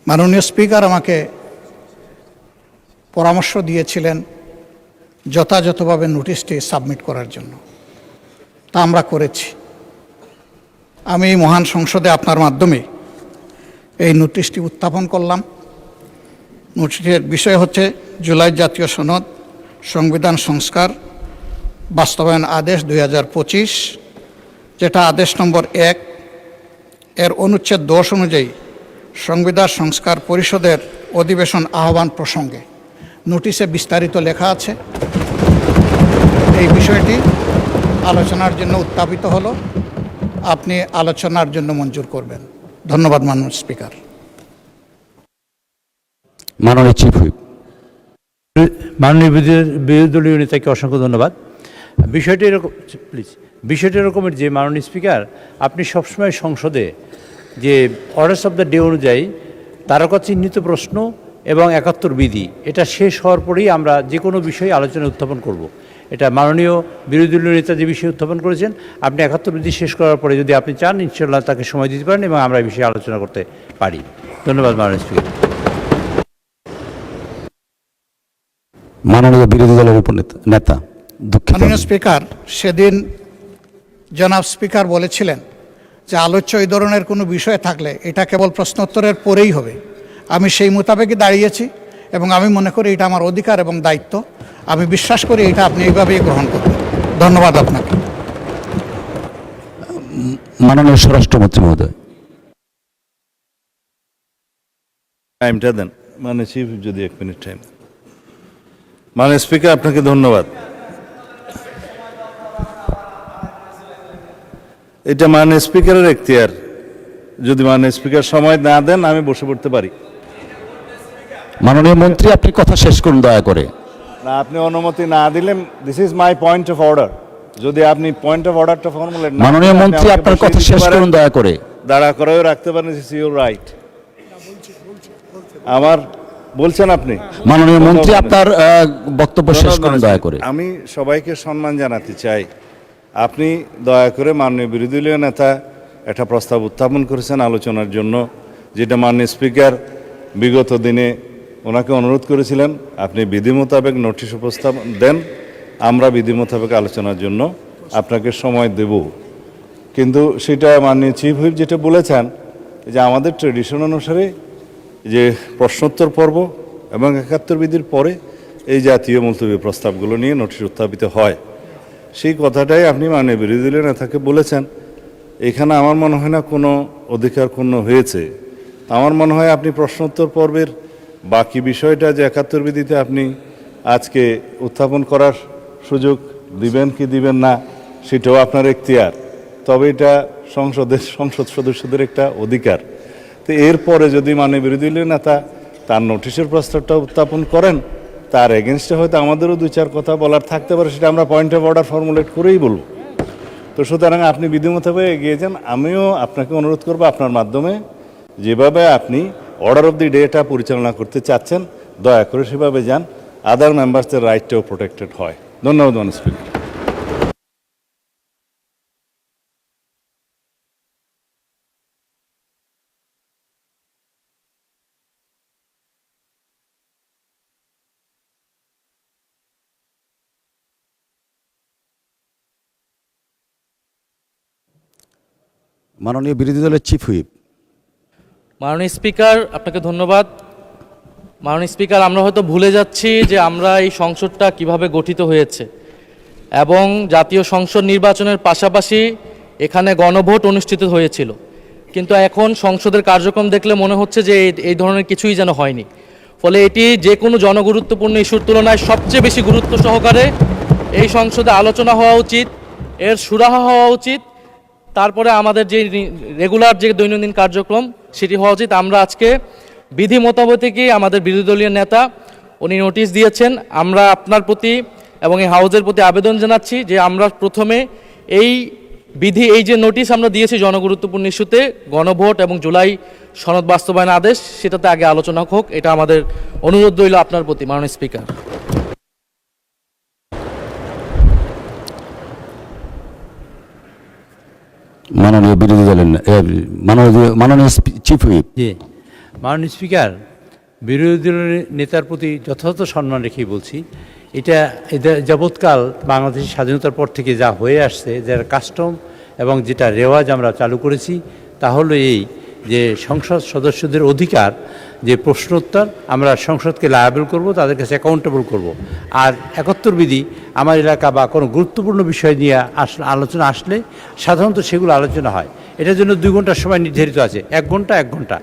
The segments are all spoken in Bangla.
মাননীয় স্পিকার আমাকে পরামর্শ দিয়েছিলেন যথাযথভাবে নোটিশটি সাবমিট করার জন্য, তা আমরা করেছি। আমি এই মহান সংসদে আপনার মাধ্যমে এই নোটিশটি উত্থাপন করলাম। নোটিশের বিষয় হচ্ছে জুলাই জাতীয় সনদ সংবিধান সংস্কার বাস্তবায়ন আদেশ 2025, যেটা আদেশ নম্বর 1 এর অনুচ্ছেদ 10 অনুযায়ী সংবিধান সংস্কার পরিষদের অধিবেশন আহ্বান প্রসঙ্গে নোটিশে বিস্তারিত লেখা আছে। এই বিষয়টি আলোচনার জন্য উত্থাপিত হলো। আপনি আলোচনার জন্য মঞ্জুর করবেন। ধন্যবাদ মাননীয় স্পিকার। মাননীয় চিফ হুইপ। মাননীয় বিরোধী দলীয় নেতাকে অসংখ্য ধন্যবাদ। বিষয়টি এরকম, প্লিজ, বিষয়টি এরকমের যে মাননীয় স্পিকার, আপনি সবসময় সংসদে যে অর্ডার্স অফ দ্য ডে অনুযায়ী তারকা চিহ্নিত প্রশ্ন এবং 71 বিধি, এটা শেষ হওয়ার পরেই আমরা যে কোনো বিষয়ে আলোচনা উত্থাপন করব। এটা মাননীয় বিরোধী দলীয় নেতা যে বিষয়ে উত্থাপন করেছেন, আপনি 71 বিধি শেষ করার পরে যদি আপনি চান, ইনশাআল্লাহ তাকে সময় দিতে পারেন এবং আমরা এই বিষয়ে আলোচনা করতে পারি। ধন্যবাদ মাননীয় স্পিকার। মাননীয় বিরোধী দলের উপনেতা। মাননীয় স্পিকার, সেদিন জনাব স্পিকার বলেছিলেন যে আলোচ্য এই ধরনের কোনো বিষয় থাকলে এটা কেবল প্রশ্নোত্তরের পরেই হবে। আমি সেই মোতাবেকই দাঁড়িয়েছি এবং আমি মনে করি এটা আমার অধিকার এবং দায়িত্ব। আমি বিশ্বাস করি এটা আপনি এইভাবেই গ্রহণ করবেন। ধন্যবাদ আপনাকে। মাননীয় স্বরাষ্ট্রমন্ত্রী মহোদয়। টাইমটা দেন মানে চিফ, যদি 1 মিনিট টাইম। মাননীয় স্পিকার, আপনাকে ধন্যবাদ। এটা মাননীয় স্পিকারের এখতিয়ার, যদি মাননীয় স্পিকার সময় না দেন আমি বসে পড়তে পারি। মাননীয় মন্ত্রী, আপনি কথা শেষ করুন দয়া করে। না, আপনি অনুমতি না দিলেন, this is my point of order. যদি আপনি পয়েন্ট অফ অর্ডারটা ফর্মুলেট না, মাননীয় মন্ত্রী, আপনার কথা শেষ করুন দয়া করে। দাঁড়া করেও রাখতে পারেন, দিস ইজ ইউর রাইট। আমার বলছেন আপনি। মাননীয় মন্ত্রী, আপনার বক্তব্য শেষ করুন দয়া করে। আমি সবাইকে সম্মান জানাতে চাই। আপনি দয়া করে মাননীয় বিরোধী দলীয় নেতা একটা প্রস্তাব উত্থাপন করেছেন আলোচনার জন্য, যেটা মাননীয় স্পিকার বিগত দিনে ওনাকে অনুরোধ করেছিলেন আপনি বিধি মোতাবেক নোটিশ উপস্থাপন দেন, আমরা বিধি মোতাবেক আলোচনার জন্য আপনাকে সময় দেব। কিন্তু সেটা মাননীয় চিফ হুইপ যেটা বলেছেন যে আমাদের ট্রেডিশন অনুসারে যে প্রশ্নোত্তর পর্ব এবং 71 বিধির পরে এই জাতীয় মুলতবি প্রস্তাবগুলো নিয়ে নোটিশ উত্থাপিত হয়, সেই কথাটাই আপনি মাননীয় বিরোধী দলীয় নেতাকে বলেছেন। এখানে আমার মনে হয় না কোনো অধিকার ক্ষুণ্ণ হয়েছে। আমার মনে হয় আপনি প্রশ্নোত্তর পর্বের বাকি বিষয়টা যে 71 বিধিতে আপনি আজকে উত্থাপন করার সুযোগ দিবেন কি দিবেন না সেটাও আপনার এখতিয়ার, তবে এটা সংসদ সদস্যদের একটা অধিকার। তো এরপরে যদি মাননীয় বিরোধী দলীয় নেতা তার নোটিশের প্রস্তাবটা উত্থাপন করেন, তার এগেনস্টে হয়তো আমাদেরও 2-4 কথা বলার থাকতে পারে, সেটা আমরা পয়েন্ট অফ অর্ডার ফর্মুলেট করেই বলবো। তো সুতরাং আপনি বিধি মোতাবেক এগিয়ে যান। আমিও আপনাকে অনুরোধ করবো আপনার মাধ্যমে যেভাবে আপনি অর্ডার অফ দি ডেটা পরিচালনা করতে চাচ্ছেন, দয়া করে সেভাবে যান, আদার মেম্বার্সদের রাইটটাও প্রোটেক্টেড হয়। ধন্যবাদ মাননীয় স্পিকার। মাননীয় বিরোধী দলের চিফ হুইপ। মাননীয় স্পিকার, আপনাকে ধন্যবাদ। মাননীয় স্পিকার, আমরা হয়তো ভুলে যাচ্ছি যে আমরা এই সংসদটা কিভাবে গঠিত হয়েছে এবং জাতীয় সংসদ নির্বাচনের পাশাপাশি এখানে গণভোট অনুষ্ঠিত হয়েছিল, কিন্তু এখন সংসদের কার্যক্রম দেখলে মনে হচ্ছে যে এই ধরনের কিছুই যেন হয়নি। ফলে এটি যে কোনো জনগুরুত্বপূর্ণ ইস্যুর তুলনায় সবচেয়ে বেশি গুরুত্ব সহকারে এই সংসদে আলোচনা হওয়া উচিত, এর সুরাহা হওয়া উচিত, তারপরে আমাদের যে রেগুলার যে দৈনন্দিন কার্যক্রম সেটি হওয়া উচিত। আমরা আজকে বিধি মোতাবেকই আমাদের বিরোধী দলীয় নেতা উনি নোটিশ দিয়েছেন। আমরা আপনার প্রতি এবং এই হাউজের প্রতি আবেদন জানাচ্ছি যে আমরা প্রথমে এই বিধি, এই যে নোটিশ আমরা দিয়েছি জনগুরুত্বপূর্ণ ইস্যুতে, গণভোট এবং জুলাই সনদ বাস্তবায়ন আদেশ, সেটাতে আগে আলোচনা হোক। এটা আমাদের অনুরোধ রইল আপনার প্রতি মাননীয় স্পিকার। মাননীয় বিরোধী দলের মাননীয় চিফ হুইপ। জি, মাননীয় স্পিকার, বিরোধী দলের নেতার প্রতি যথাযথ সম্মান রেখেই বলছি, এটা যাবৎকাল বাংলাদেশের স্বাধীনতার পর থেকে যা হয়ে আসছে, যার কাস্টম এবং যেটা রেওয়াজ আমরা চালু করেছি, তা হলো এই যে সংসদ সদস্যদের অধিকার যে প্রশ্নোত্তর, আমরা সংসদকে লায়াবল করব, তাদের কাছে অ্যাকাউন্টেবল করব। আর 71 বিধি আমার এলাকা বা কোনো গুরুত্বপূর্ণ বিষয় নিয়ে আলোচনা আসলে সাধারণত সেগুলো আলোচনা হয়। এটার জন্য 2 ঘন্টার সময় নির্ধারিত আছে, 1 ঘন্টা 1 ঘন্টা।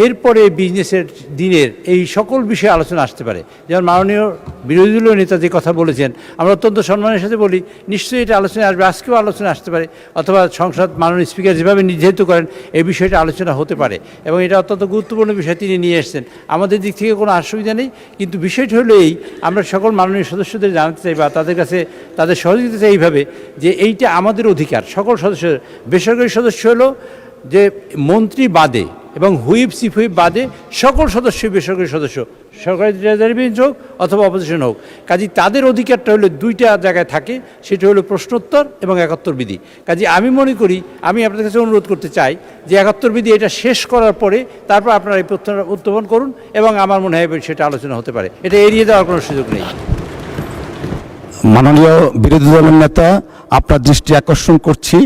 এরপরে বিজনেসের দিনের এই সকল বিষয়ে আলোচনা আসতে পারে। যেমন মাননীয় বিরোধী দলীয় নেতা যে কথা বলেছেন, আমরা অত্যন্ত সম্মানের সাথে বলি, নিশ্চয়ই এটা আলোচনা আসবে, আজকেও আলোচনা আসতে পারে, অথবা সংসদ মাননীয় স্পিকার যেভাবে নির্ধারিত করেন এই বিষয়টা আলোচনা হতে পারে, এবং এটা অত্যন্ত গুরুত্বপূর্ণ বিষয় তিনি নিয়ে এসেছেন। আমাদের দিক থেকে কোনো অসুবিধা নেই, কিন্তু বিষয়টি হলো এই, আমরা সকল মাননীয় সদস্যদের জানাতে চাই বা তাদের কাছে তাদের সহযোগিতা চাই এইভাবে যে এইটা আমাদের অধিকার, সকল সদস্য। বেসরকারি সদস্য হলো যে মন্ত্রী বাদে এবং হুইপ চিফ হুইপ বাদে সকল সদস্যই বেসরকারি সদস্য, সরকারি ট্রেজারি বেঞ্চ হোক অথবা অপোজিশন হোক। কাজে তাদের অধিকারটা হলো 2টা জায়গায় থাকে, সেটা হলো প্রশ্নোত্তর এবং 71 বিধি। কাজে আমি মনে করি, আমি আপনাদের কাছে অনুরোধ করতে চাই যে 71 বিধি এটা শেষ করার পরে তারপর আপনারা এই প্রশ্নটা উত্থাপন করুন, এবং আমার মনে হয় সেটা আলোচনা হতে পারে, এটা এড়িয়ে দেওয়ার কোনো সুযোগ নেই। মাননীয় বিরোধী দলের নেতা, আপনার দৃষ্টি আকর্ষণ করছি,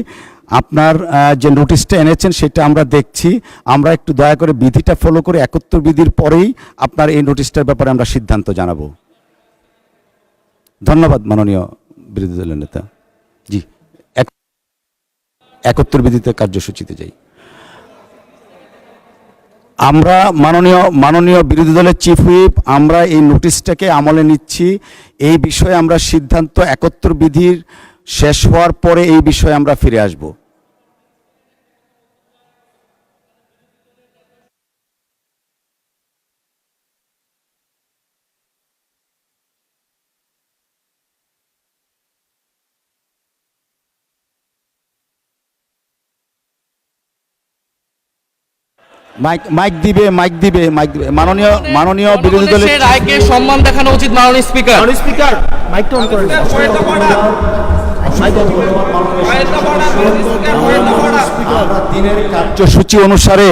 আপনার যে নোটিশটা এনেছেন সেটা আমরা দেখছি। আমরা একটু দয়া করে বিধিটা ফলো করে 71 বিধির পরেই আপনার এই নোটিশটার ব্যাপারে আমরা সিদ্ধান্ত জানাবো। ধন্যবাদ মাননীয় বিরোধী দলের নেতা। জি, 71 বিধিতে কার্যসূচিতে যাই। আমরা মাননীয় বিরোধী দলের চিফ হুইপ, আমরা এই নোটিশটাকে আমলে নিচ্ছি। এই বিষয়ে আমরা সিদ্ধান্ত 71 বিধির শেষ হওয়ার পরে এই বিষয়ে আমরা ফিরে আসব। মাইক দিবে মাননীয় বিরোধী দলের সেই রায়কে সম্মান দেখানো উচিত মাননীয় স্পিকার। মাইকটা অন করেন। দিনের কার্যসূচি অনুসারে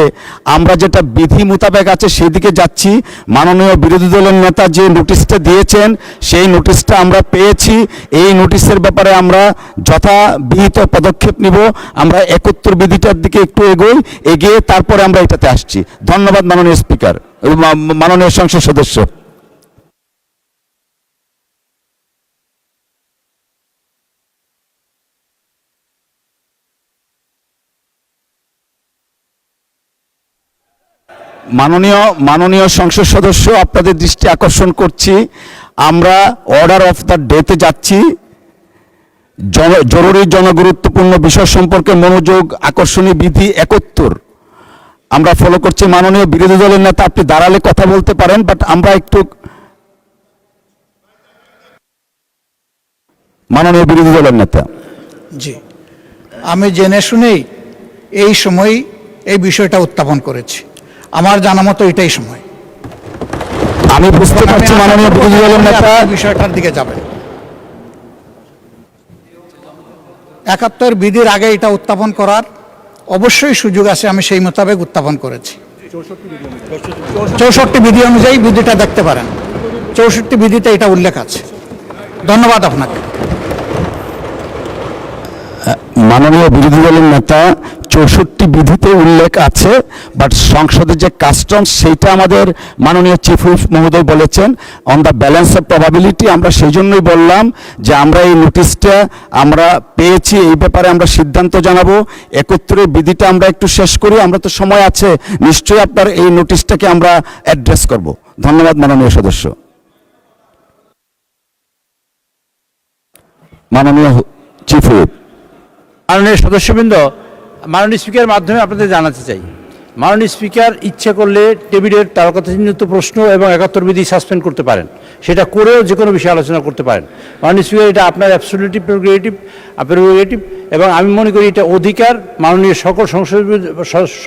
আমরা যেটা বিধি মোতাবেক আছে সেদিকে যাচ্ছি। মাননীয় বিরোধী দলের নেতা যে নোটিশটা দিয়েছেন সেই নোটিশটা আমরা পেয়েছি। এই নোটিশের ব্যাপারে আমরা যথাবিহিত পদক্ষেপ নিব। আমরা 71 বিধিটার দিকে একটু এগিয়ে তারপরে আমরা এটাতে আসছি। ধন্যবাদ মাননীয় স্পিকার, মাননীয় সংসদ সদস্য। মাননীয় সংসদ সদস্য, আপনাদের দৃষ্টি আকর্ষণ করছি, আমরা অর্ডার অফ দ্য ডেতে যাচ্ছি। জরুরি জনগুরুত্বপূর্ণ বিষয় সম্পর্কে মনোযোগ আকর্ষণীয় বিধি 71 আমরা ফলো করছি। মাননীয় বিরোধী দলের নেতা, আপনি দাঁড়ালে কথা বলতে পারেন, বাট আমরা একটু মাননীয় বিরোধী দলের নেতা। জি, আমি জেনে শুনেই এই সময় এই বিষয়টা উত্থাপন করেছি। আমার জানা মতো এটাই সময়। আমি বুঝতে পারছি মাননীয় বিরোধী দলের নেতা বিষয়টার দিকে যাবেন। 71 বিধির আগে এটা উত্থাপন করার অবশ্যই সুযোগ আছে, আমি সেই মোতাবেক উত্থাপন করেছি। 64 বিধি অনুযায়ী বিধিটা দেখতে পারেন, 64 বিধিতে এটা উল্লেখ আছে। ধন্যবাদ আপনাকে। মাননীয় বিরোধী দলের নেতা, 64 বিধিতে উল্লেখ আছে, বাট সংসদের যে কাস্টম সেইটা আমাদের মাননীয় চিফ হুইপ মহোদয় বলেছেন on the balance of probability. আমরা সেই জন্যই বললাম যে আমরা এই নোটিশটা আমরা পেয়েছি, এই ব্যাপারে আমরা সিদ্ধান্ত জানাবো। 71 বিধিটা আমরা একটু শেষ করি, আমরা তো সময় আছে, নিশ্চয়ই আপনার এই নোটিশটাকে আমরা অ্যাড্রেস করব। ধন্যবাদ মাননীয় সদস্য। মাননীয় চিফ হুইপ। মাননীয় সদস্যবৃন্দ, মাননীয় স্পিকারের মাধ্যমে আপনাদের জানাতে চাই, মাননীয় স্পিকার ইচ্ছা করলে টেবিলের তারকাচিহ্নিত প্রশ্ন এবং 71 বিধি সাসপেন্ড করতে পারেন, সেটা করেও যে কোনো বিষয়ে আলোচনা করতে পারেন। মাননীয় স্পিকার, এটা আপনার অ্যাবসলিউটলি প্রেরোগেটিভ, এবং আমি মনে করি এটা অধিকার মাননীয় সকল সংসদ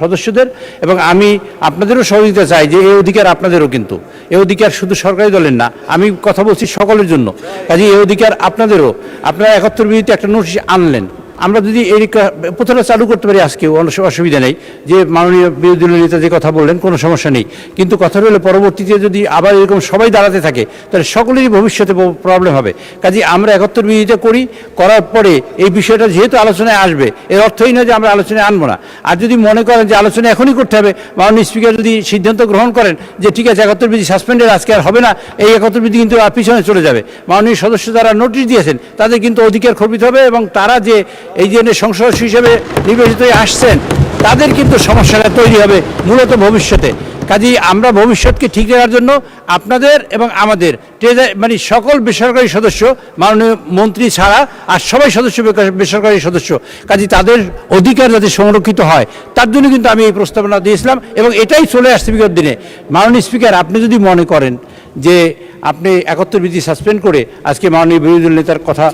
সদস্যদের, এবং আমি আপনাদেরও সহযোগিতা চাই যে এই অধিকার আপনাদেরও, কিন্তু এই অধিকার শুধু সরকারি দলের না, আমি কথা বলছি সকলের জন্য। কাজে এই অধিকার আপনাদেরও। আপনারা 71 বিধিতে একটা নোটিশ আনলেন, আমরা যদি এই প্রথমে চালু করতে পারি আজকে অসুবিধা নেই, যে মাননীয় বিরোধী দলীয় নেতা যে কথা বললেন কোনো সমস্যা নেই, কিন্তু কথা হলে পরবর্তীতে যদি আবার এরকম সবাই দাঁড়াতে থাকে তাহলে সকলেরই ভবিষ্যতে প্রবলেম হবে। কাজে আমরা 71 বিরোধিতা করার পরে এই বিষয়টা যেহেতু আলোচনায় আসবে, এর অর্থই নয় যে আমরা আলোচনায় আনবো না। আর যদি মনে করেন যে আলোচনা এখনই করতে হবে, মাননীয় স্পিকার যদি সিদ্ধান্ত গ্রহণ করেন যে ঠিক আছে 71 বিধি সাসপেন্ডের আজকে আর হবে না, এই 71 বিধি কিন্তু পিছনে চলে যাবে, মাননীয় সদস্য যারা নোটিশ দিয়েছেন তাদের কিন্তু অধিকার খর্বিত হবে, এবং তারা যে এই জন্য সংসদ সদস্য হিসেবে নির্বাচিত হয়ে আসছেন তাদের কিন্তু সমস্যাটা তৈরি হবে মূলত ভবিষ্যতে। কাজেই আমরা ভবিষ্যৎকে ঠিক রাখার জন্য আপনাদের এবং আমাদের মানে সকল বেসরকারি সদস্য, মাননীয় মন্ত্রী ছাড়া আর সবাই সদস্য বেসরকারি সদস্য, কাজেই তাদের অধিকার যাতে সংরক্ষিত হয় তার জন্য কিন্তু আমি এই প্রস্তাবনা দিয়েছিলাম, এবং এটাই চলে আসছে বিগত দিনে। মাননীয় স্পিকার, আপনি যদি মনে করেন যে আপনি 71 বিধি সাসপেন্ড করে আজকে মাননীয় বিরোধী দল নেতার কথা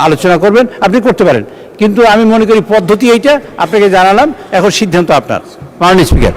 আলোচনা করবেন, আপনি করতে পারেন, কিন্তু আমি মনে করি পদ্ধতি এইটা আপনাকে জানালাম, এখন সিদ্ধান্ত আপনার, মাননীয় স্পিকার।